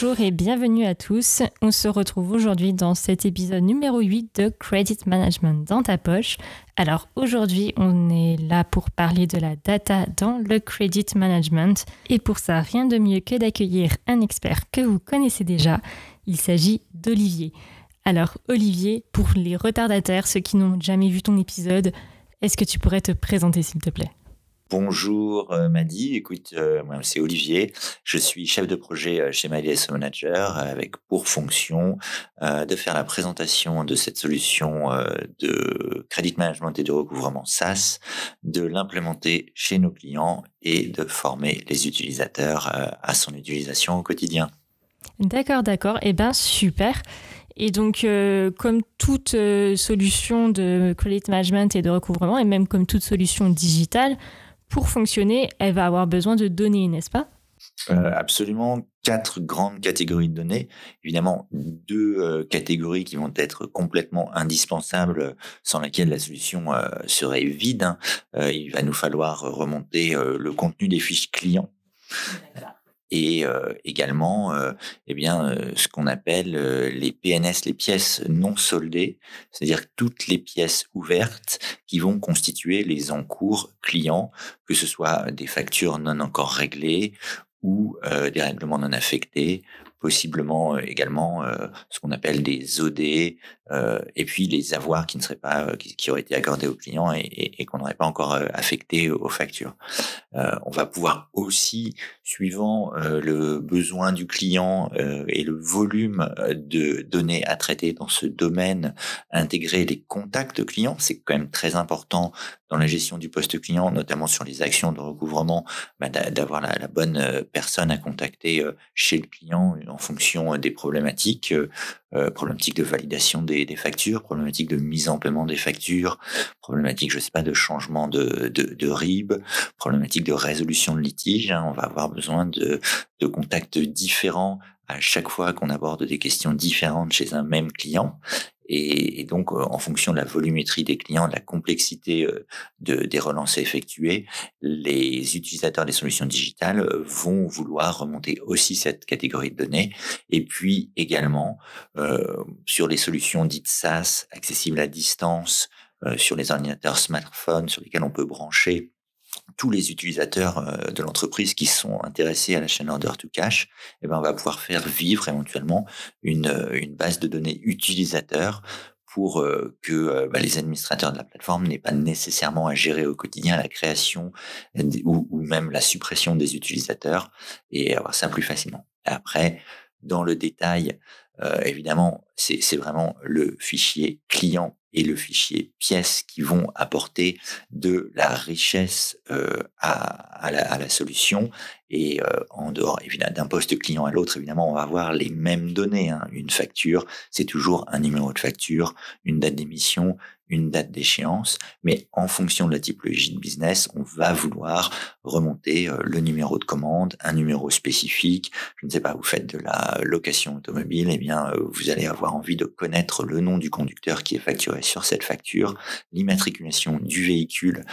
Bonjour et bienvenue à tous. On se retrouve aujourd'hui dans cet épisode numéro 8 de Credit Management dans ta poche. Alors aujourd'hui, on est là pour parler de la data dans le Credit Management. Et pour ça, rien de mieux que d'accueillir un expert que vous connaissez déjà. Il s'agit d'Olivier. Alors Olivier, pour les retardataires, ceux qui n'ont jamais vu ton épisode, est-ce que tu pourrais te présenter s'il te plaît ? Bonjour Madi, écoute, moi c'est Olivier, je suis chef de projet chez MyDSO Manager avec pour fonction de faire la présentation de cette solution de credit management et de recouvrement SaaS, de l'implémenter chez nos clients et de former les utilisateurs à son utilisation au quotidien. D'accord, eh bien super. Et donc, comme toute solution de credit management et de recouvrement, et même comme toute solution digitale, pour fonctionner, elle va avoir besoin de données, n'est-ce pas ? Absolument, 4 grandes catégories de données. Évidemment, 2 catégories qui vont être complètement indispensables, sans lesquelles la solution serait vide. Il va nous falloir remonter le contenu des fiches clients. Et également ce qu'on appelle les PNS, les pièces non soldées, c'est-à-dire toutes les pièces ouvertes qui vont constituer les encours clients, que ce soit des factures non encore réglées ou des règlements non affectés, possiblement également ce qu'on appelle des OD, et puis les avoirs qui ne seraient pas qui auraient été accordés aux clients et qu'on n'aurait pas encore affectés aux factures. On va pouvoir aussi, suivant le besoin du client et le volume de données à traiter dans ce domaine, intégrer les contacts clients. C'est quand même très important dans la gestion du poste client, notamment sur les actions de recouvrement, d'avoir la bonne personne à contacter chez le client en fonction des problématiques, problématiques de validation des factures, problématiques de mise en paiement des factures, problématiques, de changement de RIB, problématiques de résolution de litige. On va avoir besoin de contacts différents à chaque fois qu'on aborde des questions différentes chez un même client. Et donc, en fonction de la volumétrie des clients, de la complexité des relances à effectuer, les utilisateurs des solutions digitales vont vouloir remonter aussi cette catégorie de données. Et puis également, sur les solutions dites SaaS, accessibles à distance, sur les ordinateurs smartphones sur lesquels on peut brancher tous les utilisateurs de l'entreprise qui sont intéressés à la chaîne order to cash, on va pouvoir faire vivre éventuellement une base de données utilisateurs pour que les administrateurs de la plateforme n'aient pas nécessairement à gérer au quotidien la création ou même la suppression des utilisateurs et avoir ça plus facilement. Après, dans le détail, évidemment, c'est vraiment le fichier client et le fichier pièce qui vont apporter de la richesse à la solution. Et en dehors, évidemment, d'un poste client à l'autre, évidemment, on va avoir les mêmes données. Une facture, c'est toujours un numéro de facture, une date d'émission, une date d'échéance. Mais en fonction de la typologie de business, on va vouloir remonter le numéro de commande, un numéro spécifique. Je ne sais pas, vous faites de la location automobile, vous allez avoir envie de connaître le nom du conducteur qui est facturé sur cette facture, l'immatriculation du véhicule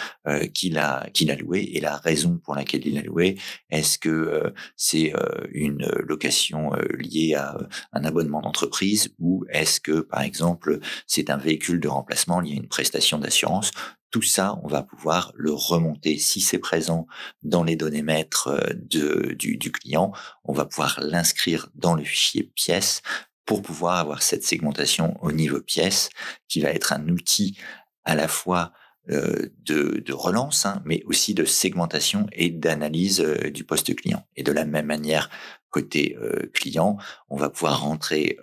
qu'il a loué et la raison pour laquelle il l'a loué. Est-ce que c'est une location liée à un abonnement d'entreprise ou est-ce que, par exemple, c'est un véhicule de remplacement lié à une prestation d'assurance? Tout ça, on va pouvoir le remonter. Si c'est présent dans les données maîtres du client, on va pouvoir l'inscrire dans le fichier pièce pour pouvoir avoir cette segmentation au niveau pièce qui va être un outil à la fois de relance, mais aussi de segmentation et d'analyse du poste client. Et de la même manière, côté client, on va pouvoir rentrer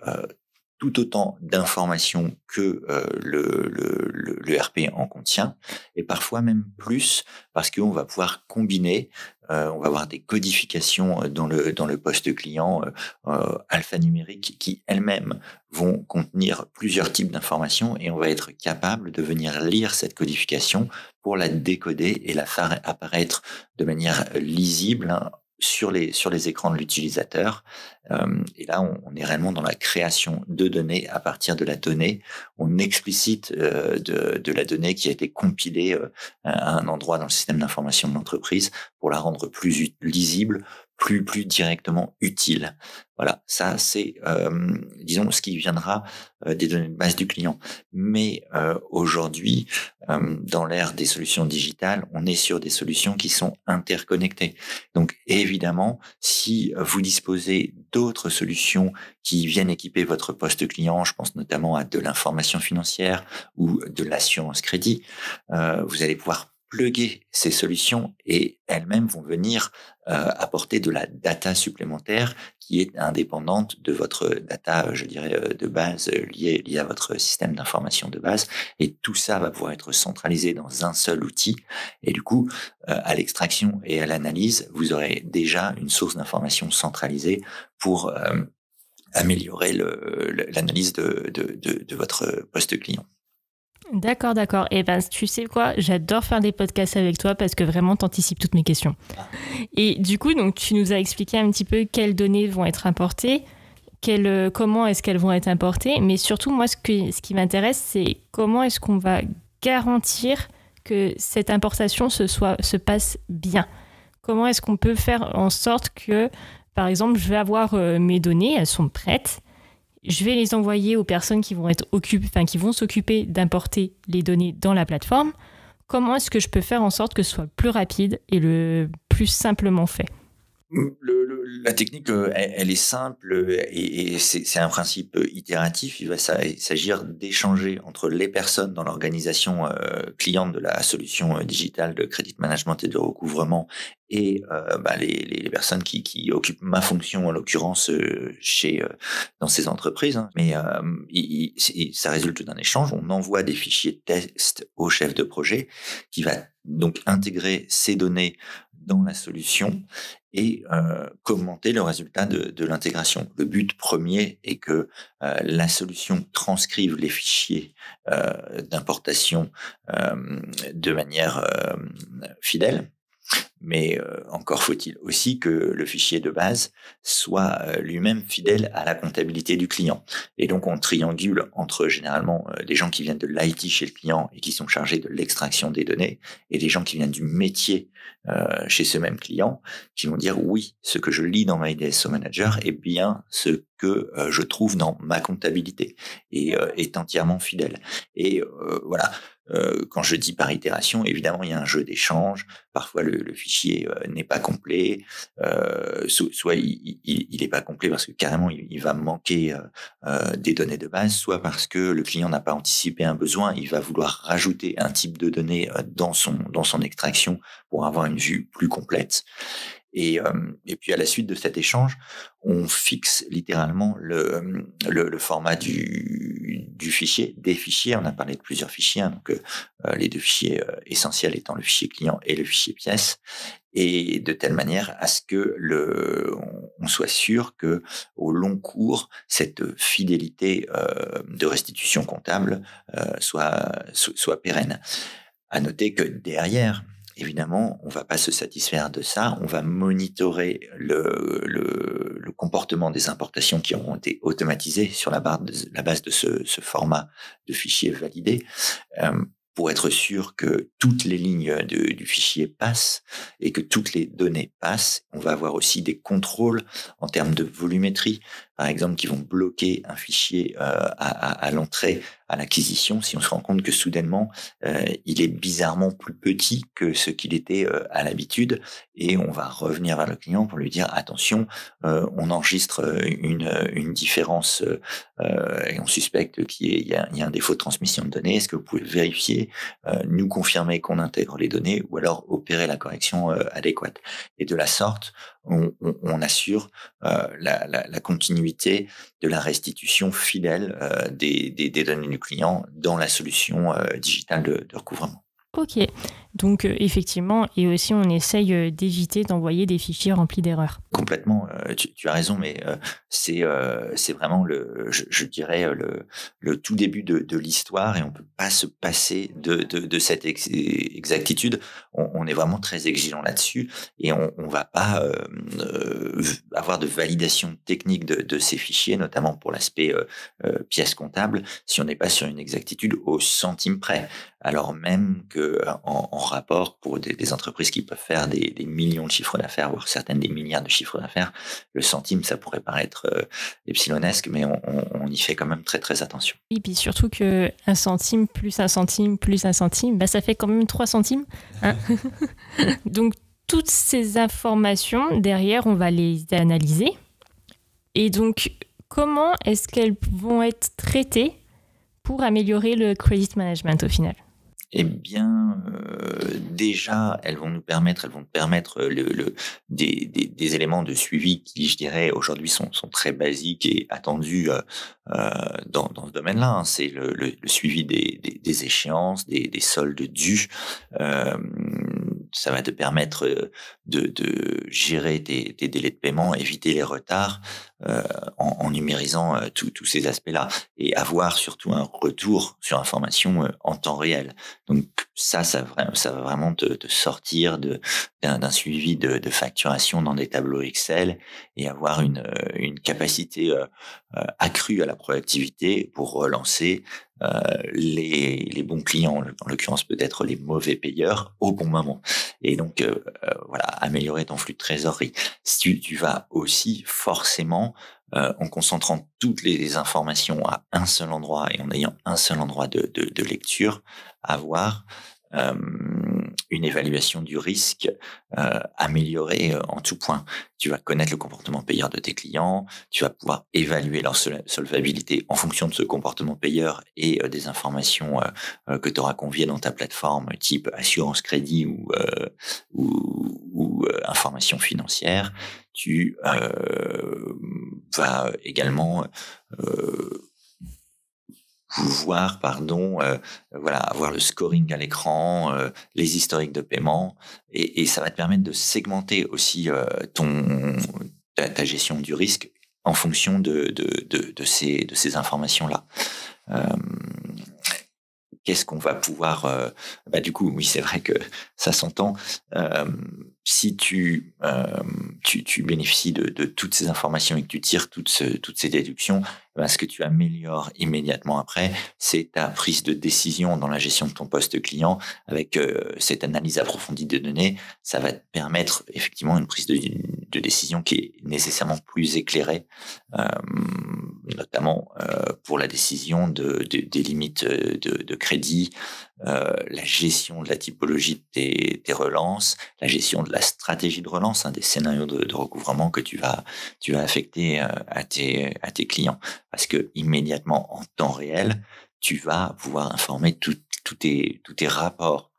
tout autant d'informations que le RP en contient, et parfois même plus, parce qu'on va pouvoir combiner, on va avoir des codifications dans le poste client alphanumériques qui elles-mêmes vont contenir plusieurs types d'informations, et on va être capable de venir lire cette codification pour la décoder et la faire apparaître de manière lisible sur les écrans de l'utilisateur. Et là, on est réellement dans la création de données à partir de la donnée. On explicite de la donnée qui a été compilée à un endroit dans le système d'information de l'entreprise pour la rendre plus lisible, plus directement utile. Voilà, ça c'est, disons, ce qui viendra des données de base du client. Mais aujourd'hui, dans l'ère des solutions digitales, on est sur des solutions qui sont interconnectées. Donc évidemment, si vous disposez d'autres solutions qui viennent équiper votre poste client, je pense notamment à de l'information financière ou de l'assurance crédit, vous allez pouvoir plugger ces solutions et elles-mêmes vont venir apporter de la data supplémentaire qui est indépendante de votre data, je dirais, de base liée à votre système d'information de base. Et tout ça va pouvoir être centralisé dans un seul outil. Et du coup, à l'extraction et à l'analyse, vous aurez déjà une source d'information centralisée pour améliorer l'analyse de votre poste client. D'accord, d'accord. Et ben, tu sais quoi, j'adore faire des podcasts avec toi parce que vraiment, t'anticipes toutes mes questions. Et du coup, donc, tu nous as expliqué un petit peu quelles données vont être importées, comment est-ce qu'elles vont être importées, mais surtout, moi, ce qui m'intéresse, c'est comment est-ce qu'on va garantir que cette importation se passe bien. Comment est-ce qu'on peut faire en sorte que, par exemple, je vais avoir mes données, elles sont prêtes, je vais les envoyer aux personnes qui vont qui vont s'occuper d'importer les données dans la plateforme. Comment est-ce que je peux faire en sorte que ce soit plus rapide et le plus simplement fait ? La technique, elle est simple et c'est un principe itératif. Il va s'agir d'échanger entre les personnes dans l'organisation cliente de la solution digitale de credit management et de recouvrement et les personnes qui occupent ma fonction, en l'occurrence dans ces entreprises. Hein. Mais ça résulte d'un échange. On envoie des fichiers tests au chef de projet qui va donc intégrer ces données dans la solution et commenter le résultat de l'intégration. Le but premier est que la solution transcrive les fichiers d'importation de manière fidèle. Mais encore faut-il aussi que le fichier de base soit lui-même fidèle à la comptabilité du client. Et donc, on triangule entre généralement les gens qui viennent de l'IT chez le client et qui sont chargés de l'extraction des données et les gens qui viennent du métier chez ce même client qui vont dire oui, ce que je lis dans ma IDSO Manager est bien ce que je trouve dans ma comptabilité et est entièrement fidèle. Et voilà. Quand je dis par itération, évidemment, il y a un jeu d'échange. Parfois, le fichier n'est pas complet. Soit il n'est pas complet parce que carrément, il va manquer des données de base, soit parce que le client n'a pas anticipé un besoin. Il va vouloir rajouter un type de données dans son extraction pour avoir une vue plus complète. Et puis à la suite de cet échange, on fixe littéralement le format du fichier, des fichiers. On a parlé de plusieurs fichiers, donc les deux fichiers essentiels étant le fichier client et le fichier pièce, et de telle manière à ce que on soit sûr que au long cours, cette fidélité de restitution comptable soit pérenne. À noter que derrière, évidemment, on va pas se satisfaire de ça. On va monitorer le comportement des importations qui auront été automatisées sur la base de ce format de fichier validé, pour être sûr que toutes les lignes du fichier passent et que toutes les données passent. On va avoir aussi des contrôles en termes de volumétrie, par exemple, qui vont bloquer un fichier à l'entrée, à l'acquisition, si on se rend compte que soudainement, il est bizarrement plus petit que ce qu'il était à l'habitude, et on va revenir vers le client pour lui dire attention, on enregistre une différence et on suspecte qu'il y a un défaut de transmission de données. Est-ce que vous pouvez vérifier, nous confirmer qu'on intègre les données ou alors opérer la correction adéquate? Et de la sorte, on assure la continuité de la restitution fidèle des données du client dans la solution digitale de recouvrement. Ok, donc effectivement, et aussi on essaye d'éviter d'envoyer des fichiers remplis d'erreurs. Complètement, tu as raison, mais c'est vraiment je dirais le tout début de l'histoire, et on peut pas se passer de cette exactitude. On est vraiment très exigeant là-dessus, et on va pas avoir de validation technique de ces fichiers, notamment pour l'aspect pièce comptable, si on n'est pas sur une exactitude au centime près. Alors même que en rapport pour des entreprises qui peuvent faire des millions de chiffres d'affaires, voire certaines des milliards de chiffres d'affaires. Le centime, ça pourrait paraître epsilonesque, mais on y fait quand même très très attention. Oui, puis surtout que 1 centime plus 1 centime plus 1 centime, ça fait quand même 3 centimes. Hein. Donc toutes ces informations, derrière, on va les analyser. Et donc, comment est-ce qu'elles vont être traitées pour améliorer le credit management au final ? Eh bien, déjà, elles vont te permettre des éléments de suivi qui, je dirais, aujourd'hui sont très basiques et attendus dans ce domaine-là. Hein. C'est le suivi des échéances, des soldes dus. Ça va te permettre de gérer tes délais de paiement, éviter les retards en numérisant tous ces aspects-là et avoir surtout un retour sur information en temps réel. Donc ça va vraiment te sortir d'un suivi de facturation dans des tableaux Excel et avoir une capacité accrue à la proactivité pour relancer les bons clients, en l'occurrence peut-être les mauvais payeurs, au bon moment. Et donc, voilà, améliorer ton flux de trésorerie. Si tu vas aussi forcément, en concentrant toutes les informations à un seul endroit et en ayant un seul endroit de lecture, avoir une évaluation du risque améliorée en tout point. Tu vas connaître le comportement payeur de tes clients, tu vas pouvoir évaluer leur solvabilité en fonction de ce comportement payeur et des informations que tu auras conviées dans ta plateforme, type assurance crédit ou information financière. Tu vas également pouvoir, avoir le scoring à l'écran, les historiques de paiement, et ça va te permettre de segmenter aussi ta gestion du risque en fonction de ces informations-là. Qu'est-ce qu'on va pouvoir... du coup, oui, c'est vrai que ça s'entend. Si tu bénéficies de toutes ces informations et que tu tires toutes ces déductions, ce que tu améliores immédiatement après, c'est ta prise de décision dans la gestion de ton poste client avec cette analyse approfondie de données. Ça va te permettre effectivement une prise de décision qui est nécessairement plus éclairée, notamment pour la décision des limites de crédit, la gestion de la typologie de tes relances, la gestion de la stratégie de relance, des scénarios de recouvrement que tu vas affecter à tes clients. Parce que immédiatement, en temps réel, tu vas pouvoir informer tous tes rapports,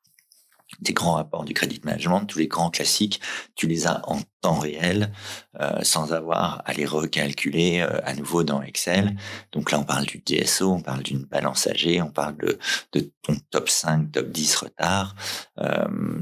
tes grands rapports du credit management, tous les grands classiques, tu les as en temps réel, sans avoir à les recalculer à nouveau dans Excel. Donc là, on parle du DSO, on parle d'une balance âgée, on parle de ton top 5, top 10 retard.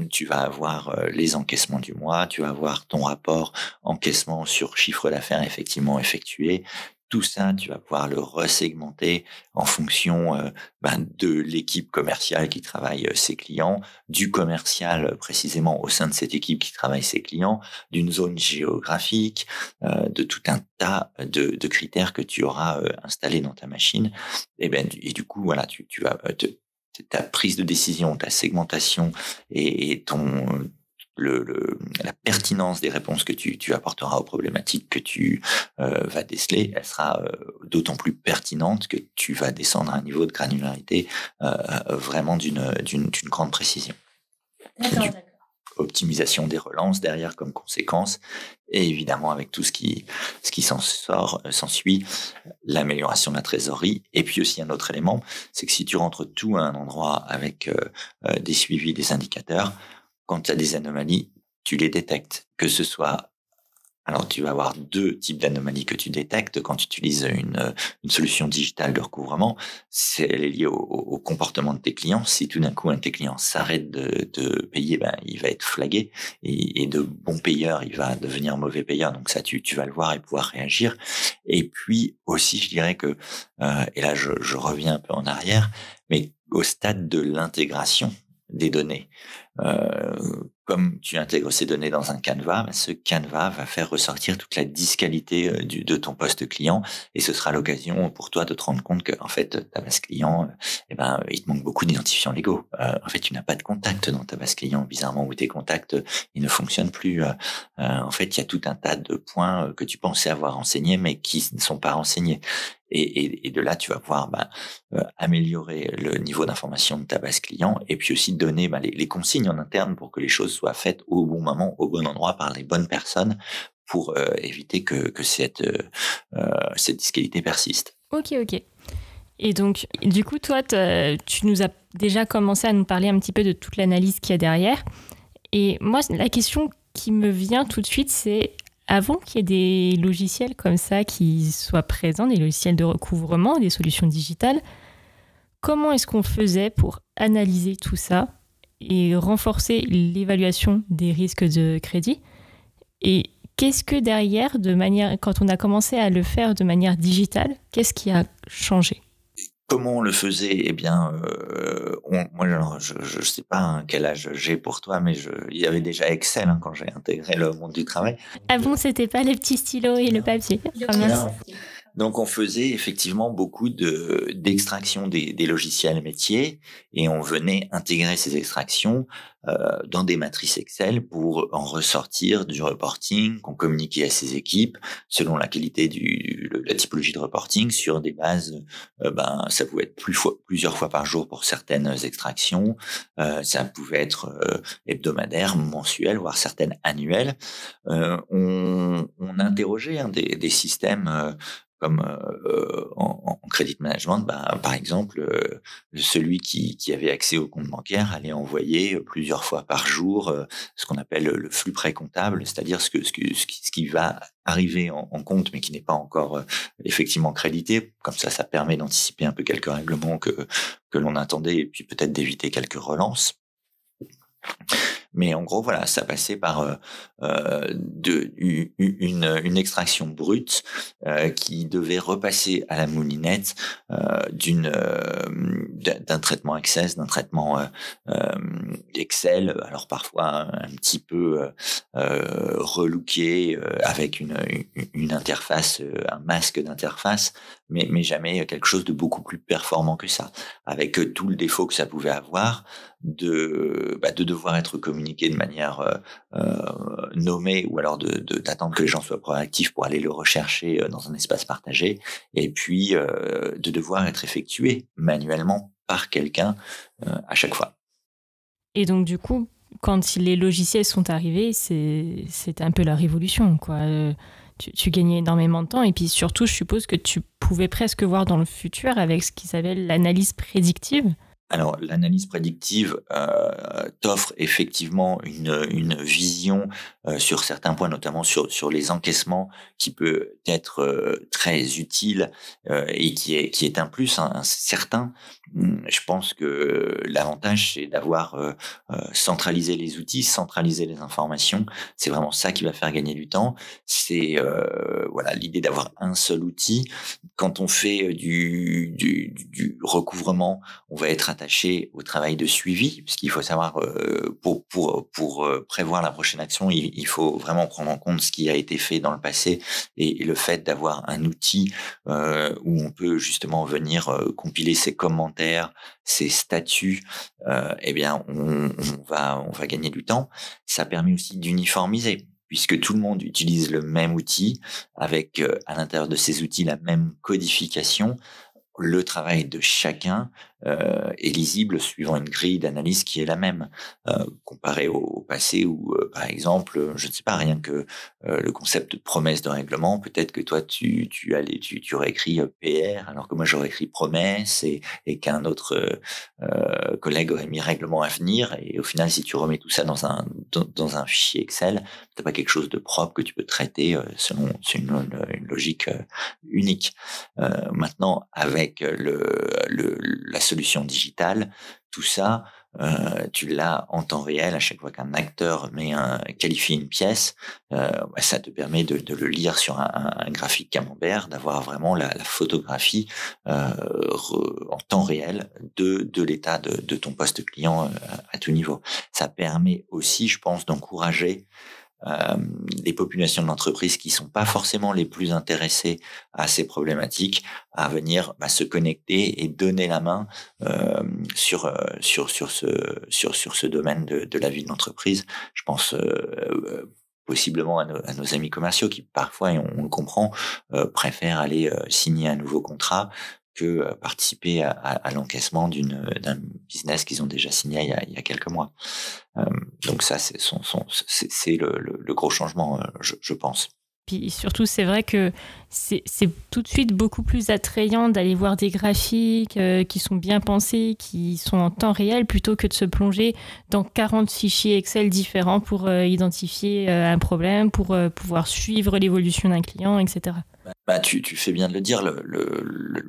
Tu vas avoir les encaissements du mois, tu vas avoir ton rapport encaissement sur chiffre d'affaires effectivement effectué. Tout ça, tu vas pouvoir le resegmenter en fonction de l'équipe commerciale qui travaille ses clients, du commercial précisément au sein de cette équipe qui travaille ses clients, d'une zone géographique, de tout un tas de critères que tu auras installés dans ta machine. Et du coup, voilà, tu vas ta prise de décision, ta segmentation et la pertinence des réponses que tu apporteras aux problématiques que tu vas déceler, elle sera d'autant plus pertinente que tu vas descendre à un niveau de granularité vraiment d'une grande précision. D'accord. Optimisation des relances derrière comme conséquence, et évidemment avec tout ce qui s'ensuit, l'amélioration de la trésorerie. Et puis aussi un autre élément, c'est que si tu rentres tout à un endroit avec des suivis, des indicateurs, quand tu as des anomalies, tu les détectes, que ce soit... Alors, tu vas avoir deux types d'anomalies que tu détectes quand tu utilises une solution digitale de recouvrement. Elle est liée au comportement de tes clients. Si tout d'un coup, un de tes clients s'arrête de payer, il va être flagué. Et de bon payeur, il va devenir mauvais payeur. Donc ça, tu vas le voir et pouvoir réagir. Et puis aussi, je dirais que, et là, je reviens un peu en arrière, mais au stade de l'intégration des données, comme tu intègres ces données dans un canevas, ce canevas va faire ressortir toute la disqualité de ton poste client, et ce sera l'occasion pour toi de te rendre compte que en fait ta base client, il te manque beaucoup d'identifiants légaux. En fait, tu n'as pas de contact dans ta base client, bizarrement, ou tes contacts ils ne fonctionnent plus. En fait, il y a tout un tas de points que tu pensais avoir renseignés mais qui ne sont pas renseignés. Et de là, tu vas pouvoir améliorer le niveau d'information de ta base client, et puis aussi donner les consignes en interne pour que les choses soient faites au bon moment, au bon endroit, par les bonnes personnes, pour éviter que cette disqualité persiste. Ok, ok. Et donc, du coup, toi, tu nous as déjà commencé à nous parler un petit peu de toute l'analyse qu'il y a derrière. Et moi, la question qui me vient tout de suite, c'est avant qu'il y ait des logiciels comme ça qui soient présents, des logiciels de recouvrement, des solutions digitales, comment est-ce qu'on faisait pour analyser tout ça et renforcer l'évaluation des risques de crédit? Et qu'est-ce que derrière, quand on a commencé à le faire de manière digitale, qu'est-ce qui a changé? Comment on le faisait? Eh bien, moi, alors, je sais pas quel âge j'ai pour toi, mais il y avait déjà Excel quand j'ai intégré le monde du travail. Ah bon, c'était pas les petits stylos et le papier. Ah mince. Donc, on faisait effectivement beaucoup d'extraction des logiciels métiers, et on venait intégrer ces extractions dans des matrices Excel pour en ressortir du reporting qu'on communiquait à ses équipes selon la qualité la typologie de reporting, sur des bases. Ça pouvait être plusieurs fois par jour pour certaines extractions. Ça pouvait être hebdomadaire, mensuel, voire certaines annuelles. On interrogeait des systèmes comme en credit management, par exemple, celui qui avait accès au compte bancaire allait envoyer plusieurs fois par jour ce qu'on appelle le flux précomptable, c'est-à-dire ce qui va arriver en compte mais qui n'est pas encore effectivement crédité. Comme ça permet d'anticiper un peu quelques règlements que l'on attendait, et puis peut-être d'éviter quelques relances. Mais en gros, voilà, ça passait par une extraction brute qui devait repasser à la moulinette d'un traitement Access, d'un traitement Excel, alors parfois un petit peu relooké avec une interface, un masque d'interface, mais jamais quelque chose de beaucoup plus performant que ça, avec tout le défaut que ça pouvait avoir de devoir être communiqué de manière nommée, ou alors d'attendre que les gens soient proactifs pour aller le rechercher dans un espace partagé, et puis de devoir être effectué manuellement par quelqu'un à chaque fois. Et donc du coup, quand les logiciels sont arrivés, c'était un peu la révolution, quoi. Tu gagnais énormément de temps, et puis surtout, je suppose que tu pouvais presque voir dans le futur avec ce qui s'appelle l'analyse prédictive. Alors, l'analyse prédictive t'offre effectivement une vision sur certains points, notamment sur les encaissements, qui peut être très utile et qui est un plus certain. Je pense que l'avantage, c'est d'avoir centralisé les outils, centralisé les informations. C'est vraiment ça qui va faire gagner du temps. C'est l'idée d'avoir un seul outil. Quand on fait du recouvrement, on va être attaché au travail de suivi, puisqu'il faut savoir, pour prévoir la prochaine action, il faut vraiment prendre en compte ce qui a été fait dans le passé, et le fait d'avoir un outil où on peut justement venir compiler ses commentaires, ses statuts, on va gagner du temps. Ça permet aussi d'uniformiser, puisque tout le monde utilise le même outil, avec à l'intérieur de ces outils la même codification. Le travail de chacun est lisible suivant une grille d'analyse qui est la même, comparé au passé où, par exemple, je ne sais pas, rien que le concept de promesse de règlement, peut-être que toi tu aurais écrit PR, alors que moi j'aurais écrit promesse, et qu'un autre collègue aurait mis règlement à venir, et au final, si tu remets tout ça dans un fichier Excel, t'as pas quelque chose de propre que tu peux traiter selon une logique unique. Maintenant, avec la solution digitale, tout ça tu l'as en temps réel. À chaque fois qu'un acteur qualifie une pièce, ça te permet de le lire sur un graphique camembert, d'avoir vraiment la photographie en temps réel de l'état de ton poste client à tout niveau. Ça permet aussi, je pense, d'encourager les populations de l'entreprise qui sont pas forcément les plus intéressées à ces problématiques à venir se connecter et donner la main sur ce domaine de la vie de l'entreprise. Je pense possiblement à nos amis commerciaux qui parfois, et on le comprend, préfèrent aller signer un nouveau contrat que participer à l'encaissement d'un business qu'ils ont déjà signé il y a quelques mois. Donc ça, c'est le gros changement, je pense. Puis surtout, c'est vrai que c'est tout de suite beaucoup plus attrayant d'aller voir des graphiques qui sont bien pensés, qui sont en temps réel, plutôt que de se plonger dans 40 fichiers Excel différents pour identifier un problème, pour pouvoir suivre l'évolution d'un client, etc. Tu fais bien de le dire,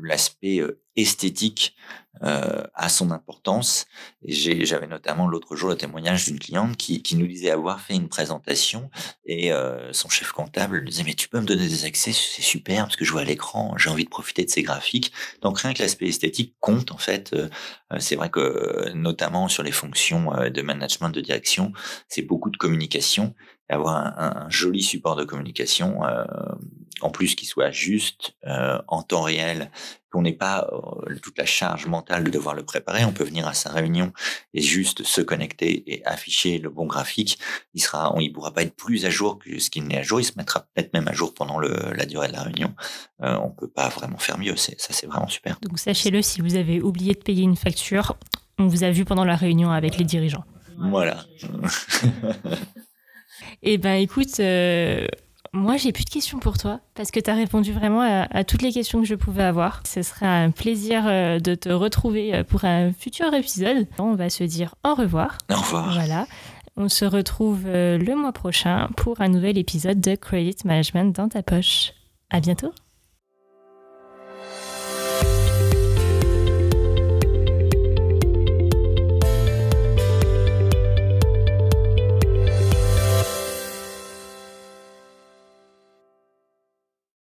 l'aspect esthétique a son importance. Et j'avais notamment l'autre jour le témoignage d'une cliente qui nous disait avoir fait une présentation et son chef comptable lui disait « Mais tu peux me donner des accès, c'est super parce que je vois à l'écran, j'ai envie de profiter de ces graphiques. » Donc rien que l'aspect esthétique compte en fait. C'est vrai que notamment sur les fonctions de management, de direction, c'est beaucoup de communication. Et avoir un joli support de communication, en plus qui soit juste, en temps réel, qu'on n'ait pas toute la charge mentale de devoir le préparer. On peut venir à sa réunion et juste se connecter et afficher le bon graphique. Il pourra pas être plus à jour que ce qu'il n'est à jour. Il se mettra peut-être même à jour pendant la durée de la réunion. On peut pas vraiment faire mieux. C'est vraiment super. Donc sachez-le, si vous avez oublié de payer une facture, on vous a vu pendant la réunion avec les dirigeants. Voilà. Eh ben écoute, moi j'ai plus de questions pour toi parce que tu as répondu vraiment à toutes les questions que je pouvais avoir. Ce sera un plaisir de te retrouver pour un futur épisode. On va se dire au revoir. Au revoir. Voilà. On se retrouve le mois prochain pour un nouvel épisode de Credit Management dans ta poche. À bientôt.